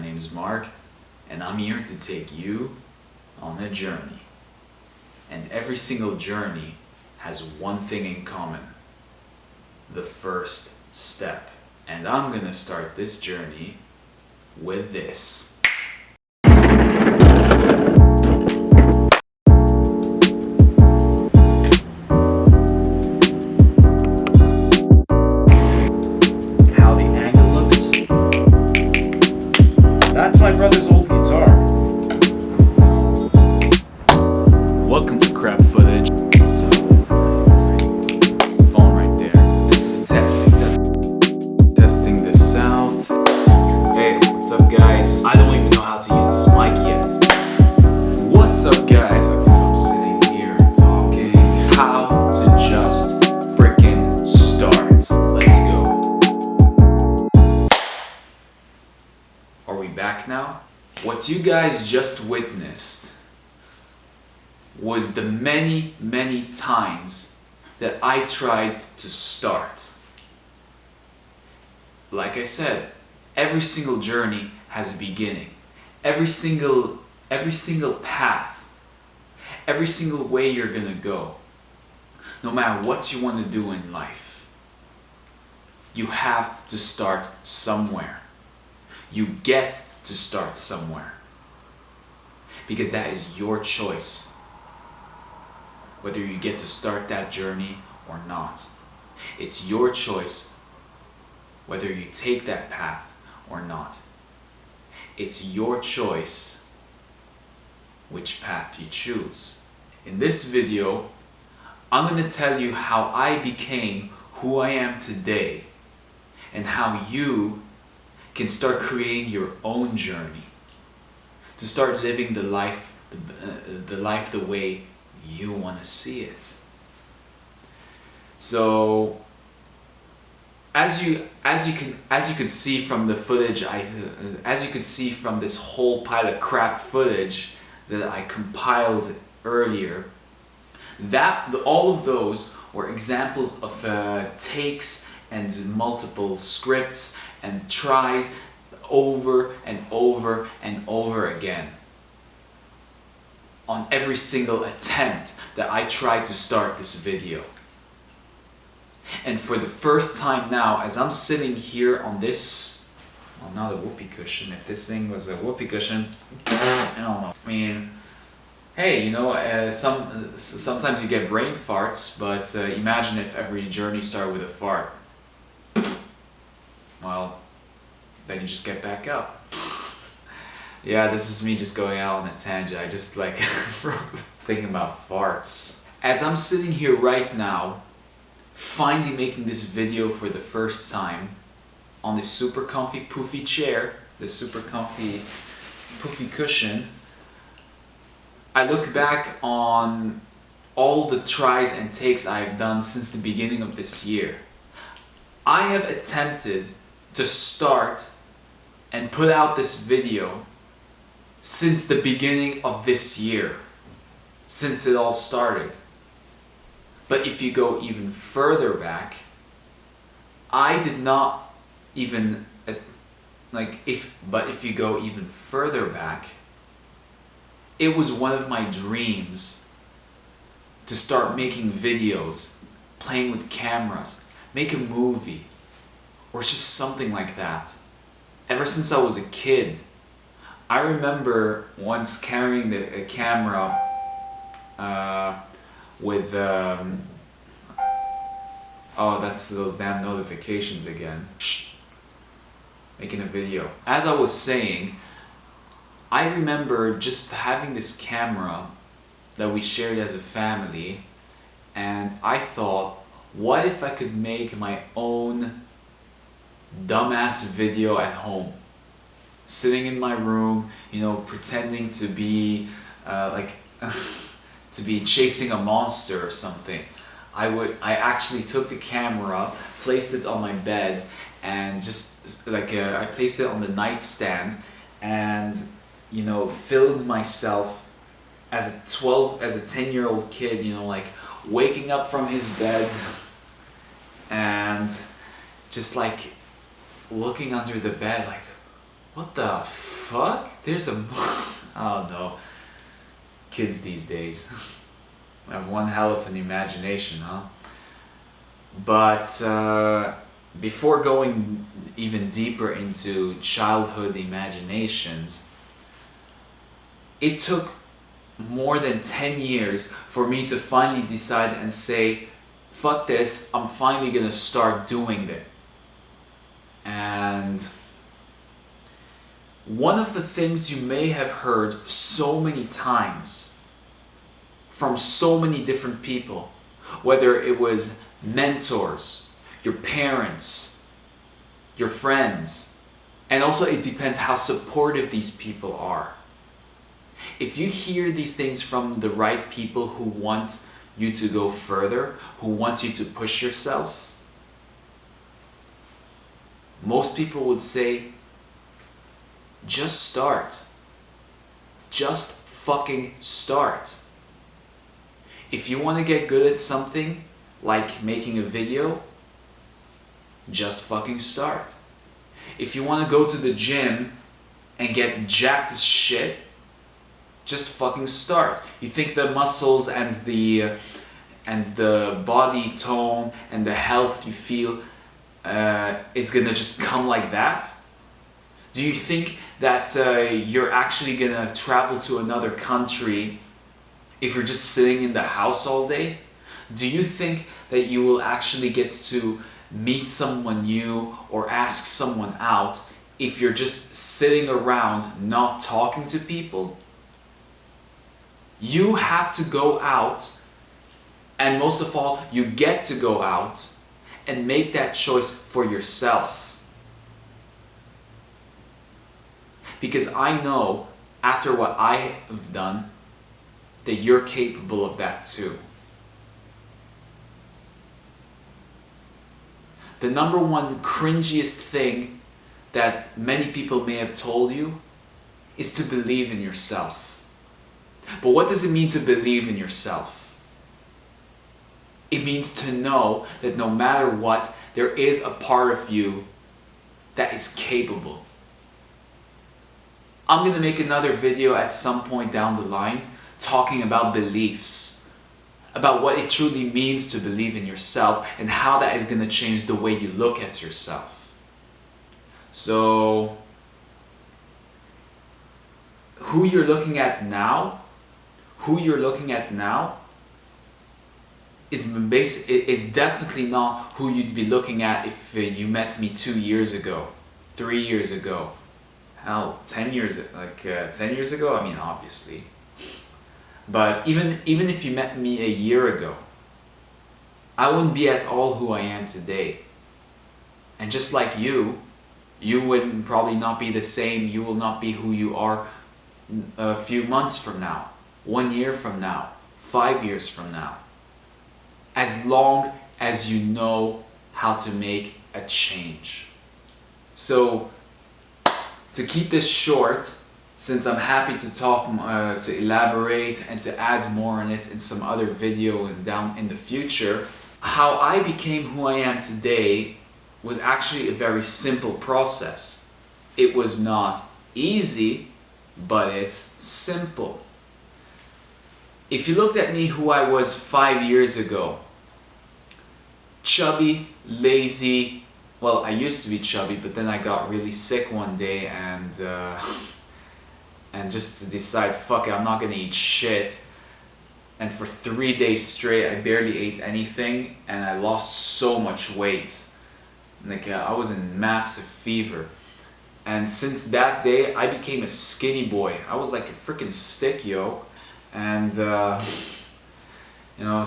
name is Mark, and I'm here to take you on a journey. And every single journey has one thing in common: the first step. And I'm gonna start this journey with this. That's my brother's old guitar. Welcome to Crap Footage. Phone right there. This is testing this out. Hey, what's up guys? I don't even know how to use this mic yet. What's up guys? I'm sitting here talking how to just freaking start. Let's go. Are we back now? What you guys just witnessed was the many times that I tried to start. Like I said, every single journey has a beginning. Every single path, every single way you're gonna go, no matter what you want to do in life, you have to start somewhere. You get to start somewhere, because that is your choice, whether you get to start that journey or not. It's your choice whether you take that path or not. It's your choice which path you choose. In this video, I'm going to tell you how I became who I am today, and how you can start creating your own journey to start living the life the way you want to see it. So as you can see from the footage, as you can see from this whole pile of crap footage that I compiled earlier, all of those were examples of takes and multiple scripts and tries over and over and over again on every single attempt that I tried to start this video. And for the first time now, as I'm sitting here on this, well, not a whoopee cushion. If this thing was a whoopee cushion, I don't know. I mean, hey, you know, sometimes you get brain farts, but imagine if every journey started with a fart. Well, then you just get back up. Yeah, this is me just going out on a tangent. I just like thinking about farts. As I'm sitting here right now, finally making this video for the first time on this super comfy poofy chair, this super comfy poofy cushion, I look back on all the tries and takes I've done since the beginning of this year. I have attempted to start and put out this video since the beginning of this year, since it all started. But if you go even further back, I did not even if you go even further back, it was one of my dreams to start making videos, playing with cameras, make a movie, or just something like that. Ever since I was a kid, I remember once carrying a camera with oh, that's those damn notifications again. Shh. Making a video. As I was saying, I remember just having this camera that we shared as a family, and I thought, what if I could make my own dumbass video at home, sitting in my room, you know, pretending to be to be chasing a monster or something. I actually took the camera, placed it on my bed, and just like I placed it on the nightstand, and you know, filmed myself as a 10-year-old kid, you know, like waking up from his bed and just like looking under the bed like, What the fuck? There's a... I don't know. Kids these days have one hell of an imagination, huh? But before going even deeper into childhood imaginations, it took more than 10 years for me to finally decide and say, fuck this, I'm finally gonna start doing it. And one of the things you may have heard so many times from so many different people, whether it was mentors, your parents, your friends, and also it depends how supportive these people are. If you hear these things from the right people who want you to go further, who want you to push yourself, most people would say, just start. Just fucking start. If you want to get good at something, like making a video, just fucking start. If you want to go to the gym and get jacked as shit, just fucking start. You think the muscles and the body tone and the health you feel is gonna just come like that? Do you think that you're actually gonna travel to another country if you're just sitting in the house all day? Do you think that you will actually get to meet someone new or ask someone out if you're just sitting around not talking to people? You have to go out, and most of all, you get to go out and make that choice for yourself. Because I know, after what I have done, that you're capable of that too. The number one cringiest thing that many people may have told you is to believe in yourself. But what does it mean to believe in yourself? It means to know that no matter what, there is a part of you that is capable. I'm going to make another video at some point down the line talking about beliefs, about what it truly means to believe in yourself and how that is going to change the way you look at yourself. So, who you're looking at now is definitely not who you'd be looking at if you met me 2 years ago, 3 years ago, hell, 10 years ago, I mean, obviously. But even if you met me a year ago, I wouldn't be at all who I am today. And just like you would probably not be the same, you will not be who you are a few months from now, 1 year from now, 5 years from now. As long as you know how to make a change. So, to keep this short, since I'm happy to talk, to elaborate and to add more on it in some other video and down in the future, how I became who I am today was actually a very simple process. It was not easy, but it's simple. If you looked at me who I was 5 years ago, chubby, lazy, well, I used to be chubby, but then I got really sick one day and just to decide, fuck it, I'm not gonna eat shit. And for 3 days straight, I barely ate anything and I lost so much weight. Like I was in massive fever. And since that day, I became a skinny boy. I was like a freaking stick, yo. And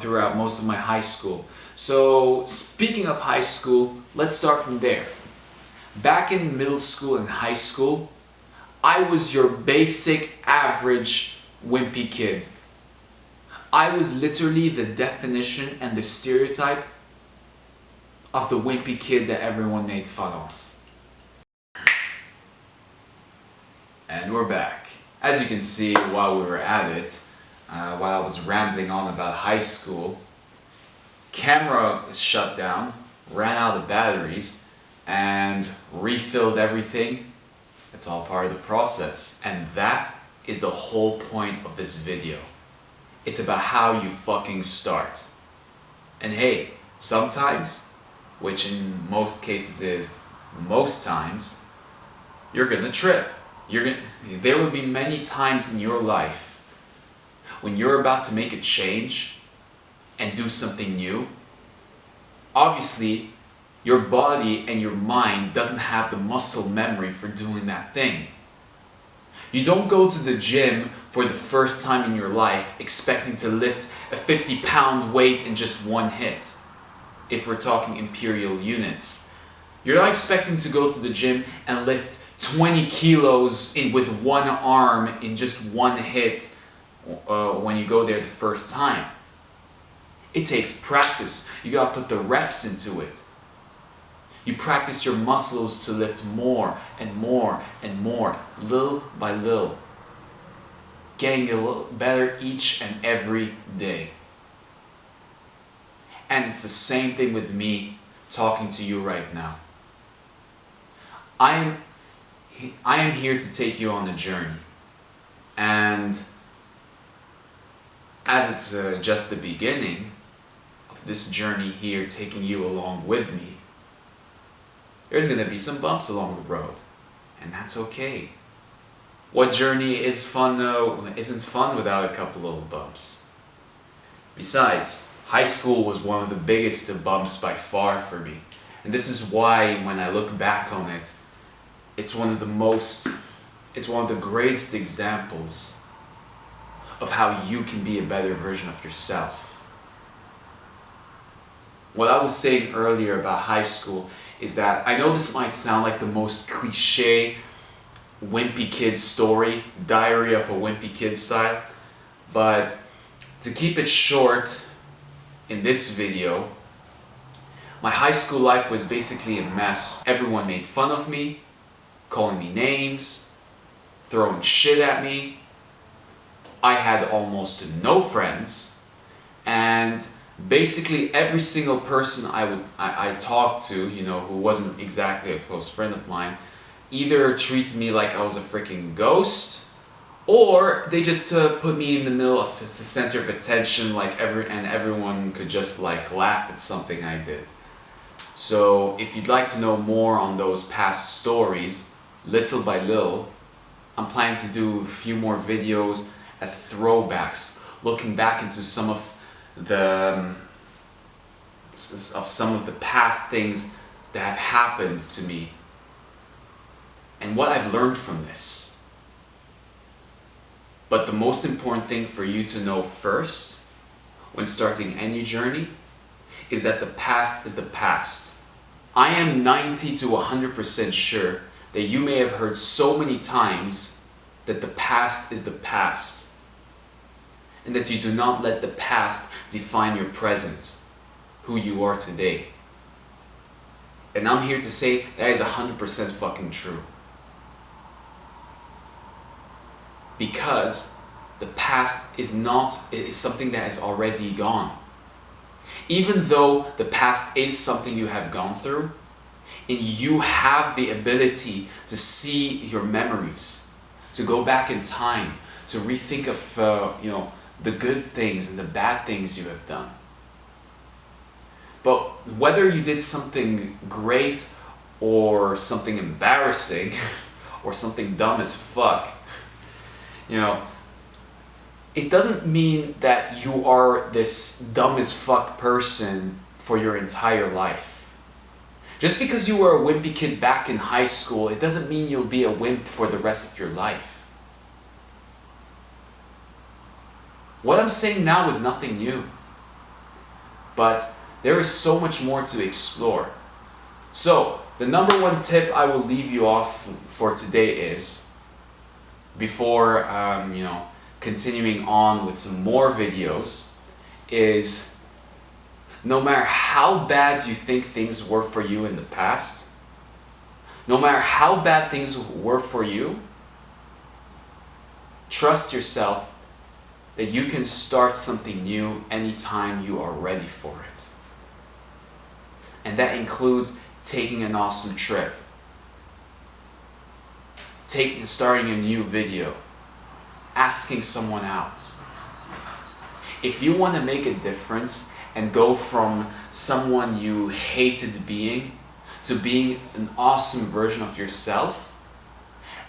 throughout most of my high school. So speaking of high school, let's start from there. Back in middle school and high school, I was your basic average wimpy kid. I was literally the definition and the stereotype of the wimpy kid that everyone made fun of. And we're back. As you can see, while we were at it, while I was rambling on about high school, camera shut down, ran out of batteries, and refilled everything. It's all part of the process. And that is the whole point of this video. It's about how you fucking start. And hey, sometimes, which in most cases is most times, you're gonna trip. There will be many times in your life when you're about to make a change and do something new. Obviously, your body and your mind doesn't have the muscle memory for doing that thing. You don't go to the gym for the first time in your life expecting to lift a 50-pound weight in just one hit. If we're talking imperial units. You're not expecting to go to the gym and lift 20 kilos with one arm in just one hit when you go there the first time. It takes practice. You gotta put the reps into it. You practice your muscles to lift more and more and more, little by little, getting a little better each and every day. And it's the same thing with me talking to you right now. I am here to take you on a journey, and as it's just the beginning of this journey here, taking you along with me, there's gonna be some bumps along the road, and that's okay. What journey is fun isn't fun without a couple little bumps? Besides, high school was one of the biggest bumps by far for me, and this is why when I look back on it, it's one of the greatest examples of how you can be a better version of yourself. What I was saying earlier about high school is that I know this might sound like the most cliche wimpy kid story, diary of a wimpy kid style, but to keep it short in this video, my high school life was basically a mess. Everyone made fun of me, calling me names, throwing shit at me. I had almost no friends, and basically every single person I talked to, who wasn't exactly a close friend of mine, either treated me like I was a freaking ghost, or they just put me in the middle of the center of attention, and everyone could just laugh at something I did. So if you'd like to know more on those past stories, little by little, I'm planning to do a few more videos as throwbacks, looking back into some of the past things that have happened to me and what I've learned from this. But the most important thing for you to know first when starting any journey is that the past is the past. I am 90 to 100% sure that you may have heard so many times that the past is the past, and that you do not let the past define your present, who you are today. And I'm here to say that is 100% fucking true. Because the past is something that is already gone. Even though the past is something you have gone through, and you have the ability to see your memories, to go back in time, to rethink of the good things and the bad things you have done. But whether you did something great or something embarrassing or something dumb as fuck, it doesn't mean that you are this dumb as fuck person for your entire life. Just because you were a wimpy kid back in high school, it doesn't mean you'll be a wimp for the rest of your life. What I'm saying now is nothing new, but there is so much more to explore. So, the number one tip I will leave you off for today is, before continuing on with some more videos, is no matter how bad you think things were for you in the past, no matter how bad things were for you, trust yourself that you can start something new anytime you are ready for it. And that includes taking an awesome trip, starting a new video, asking someone out. If you want to make a difference and go from someone you hated being to being an awesome version of yourself,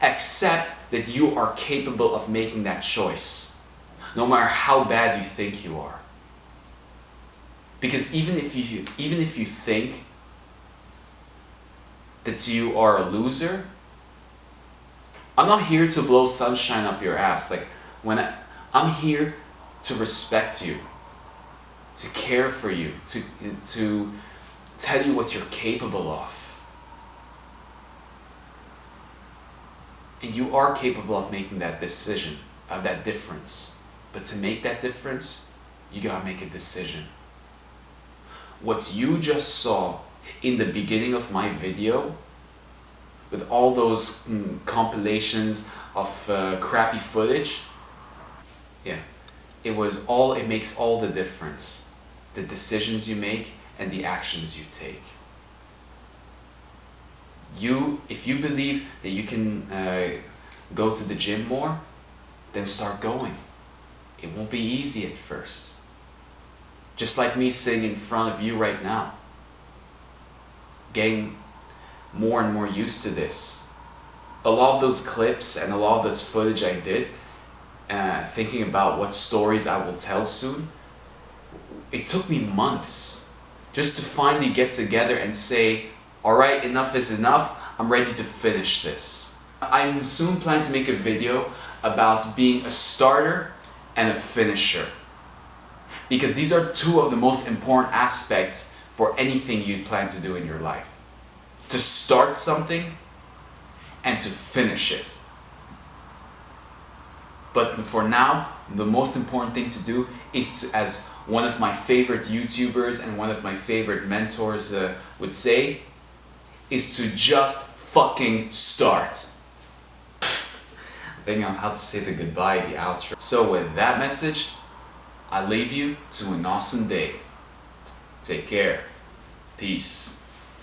accept that you are capable of making that choice, no matter how bad you think you are. Because even if you think that you are a loser, I'm not here to blow sunshine up your ass. Like, I'm here to respect you, to care for you, to tell you what you're capable of. And you are capable of making that decision, of that difference. But to make that difference, you gotta make a decision. What you just saw in the beginning of my video, with all those compilations of crappy footage, yeah, it makes all the difference. The decisions you make and the actions you take. If you believe that you can go to the gym more, then start going. It won't be easy at first. Just like me sitting in front of you right now, getting more and more used to this. A lot of those clips and a lot of this footage I did, thinking about what stories I will tell soon, it took me months just to finally get together and say, alright, enough is enough, I'm ready to finish this. I'm soon planning to make a video about being a starter and a finisher. Because these are two of the most important aspects for anything you plan to do in your life. To start something and to finish it. But for now, the most important thing to do is to, as one of my favorite YouTubers and one of my favorite mentors would say, is to just fucking start. I think I'm about to say the goodbye, the outro. So with that message, I leave you to an awesome day. Take care. Peace.